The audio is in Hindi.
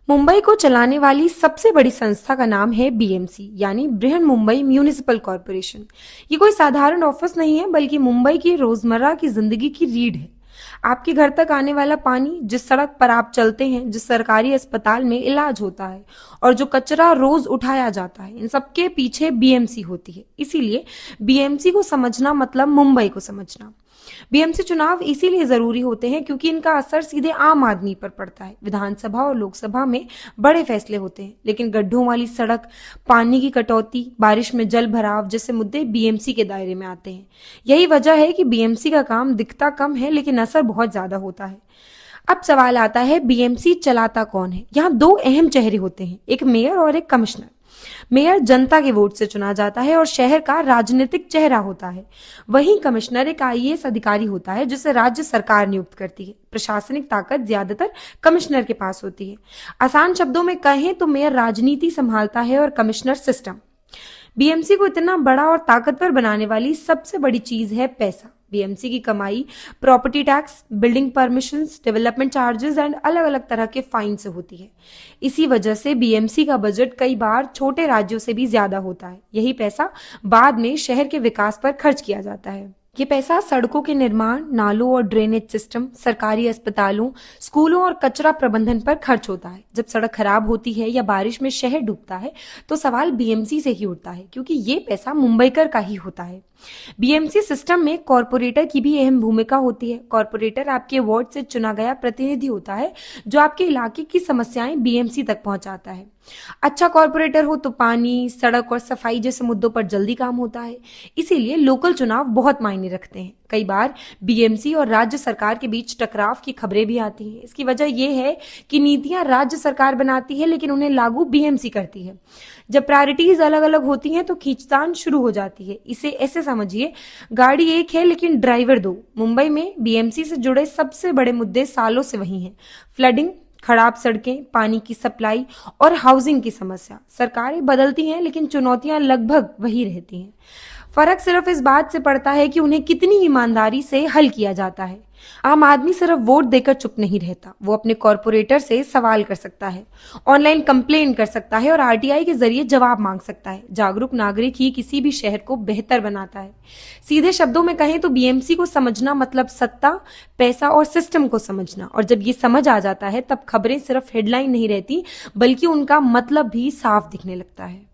मुंबई को चलाने वाली सबसे बड़ी संस्था का नाम है बीएमसी यानी बृहन मुंबई म्यूनिसिपल कॉरपोरेशन। ये कोई साधारण ऑफिस नहीं है बल्कि मुंबई की रोजमर्रा की जिंदगी की रीढ़ है। आपके घर तक आने वाला पानी, जिस सड़क पर आप चलते हैं, जिस सरकारी अस्पताल में इलाज होता है और जो कचरा रोज उठाया जाता है, इन सबके पीछे बीएमसी होती है। इसीलिए बीएमसी को समझना मतलब मुंबई को समझना। बीएमसी चुनाव इसीलिए जरूरी होते हैं क्योंकि इनका असर सीधे आम आदमी पर पड़ता है। विधानसभा और लोकसभा में बड़े फैसले होते हैं, लेकिन गड्ढों वाली सड़क, पानी की कटौती, बारिश में जल भराव जैसे मुद्दे बीएमसी के दायरे में आते हैं। यही वजह है कि बीएमसी का काम दिखता कम है लेकिन असर बहुत ज्यादा होता है। अब सवाल आता है, बीएमसी चलाता कौन है? यहाँ दो अहम चेहरे होते हैं, एक मेयर और एक कमिश्नर। मेयर जनता के वोट से चुना जाता है और शहर का राजनीतिक चेहरा होता है। वहीं कमिश्नर एक आईएएस अधिकारी होता है जिसे राज्य सरकार नियुक्त करती है। प्रशासनिक ताकत ज्यादातर कमिश्नर के पास होती है। आसान शब्दों में कहें तो मेयर राजनीति संभालता है और कमिश्नर सिस्टम। बीएमसी को इतना बड़ा और ताकतवर बनाने वाली सबसे बड़ी चीज है पैसा। बीएमसी की कमाई property tax, building permissions, development charges and अलग अलग तरह के फाइन से होती है। इसी वजह से बीएमसी का बजट कई बार छोटे राज्यों से भी ज्यादा होता है। यही पैसा बाद में शहर के विकास पर खर्च किया जाता है। ये पैसा सड़कों के निर्माण, नालों और ड्रेनेज सिस्टम, सरकारी अस्पतालों, स्कूलों और कचरा प्रबंधन पर खर्च होता है। जब सड़क खराब होती है या बारिश में शहर डूबता है तो सवाल बीएमसी से ही उठता है, क्योंकि ये पैसा मुंबईकर का ही होता है। बीएमसी सिस्टम में कॉरपोरेटर की भी अहम भूमिका होती है। कॉरपोरेटर आपके वार्ड से चुना गया प्रतिनिधि होता है जो आपके इलाके की समस्याएं बीएमसी तक पहुंचाता है। अच्छा कॉरपोरेटर हो तो पानी, सड़क और सफाई जैसे मुद्दों पर जल्दी काम होता है। इसीलिए लोकल चुनाव बहुत मायने रखते हैं। कई बार बीएमसी और राज्य सरकार के बीच टकराव की खबरें भी आती हैं। इसकी वजह यह है कि नीतियां राज्य सरकार बनाती है लेकिन उन्हें लागू बीएमसी करती है। जब प्रायोरिटीज अलग अलग होती हैं तो खींचतान शुरू हो जाती है। इसे ऐसे समझिए, गाड़ी एक है लेकिन ड्राइवर दो। मुंबई में बीएमसी से जुड़े सबसे बड़े मुद्दे सालों से वही हैं। फ्लडिंग, खराब सड़कें, पानी की सप्लाई और हाउसिंग की समस्या। सरकारें बदलती हैं लेकिन चुनौतियां लगभग वही रहती हैं। फर्क सिर्फ इस बात से पड़ता है कि उन्हें कितनी ईमानदारी से हल किया जाता है। आम आदमी सिर्फ वोट देकर चुप नहीं रहता, वो अपने कॉरपोरेटर से सवाल कर सकता है, ऑनलाइन कंप्लेन कर सकता है और आरटीआई के जरिए जवाब मांग सकता है। जागरूक नागरिक ही किसी भी शहर को बेहतर बनाता है। सीधे शब्दों में कहें तो बीएमसी को समझना मतलब सत्ता, पैसा और सिस्टम को समझना। और जब ये समझ आ जाता है तब खबरें सिर्फ हेडलाइन नहीं रहती बल्कि उनका मतलब भी साफ दिखने लगता है।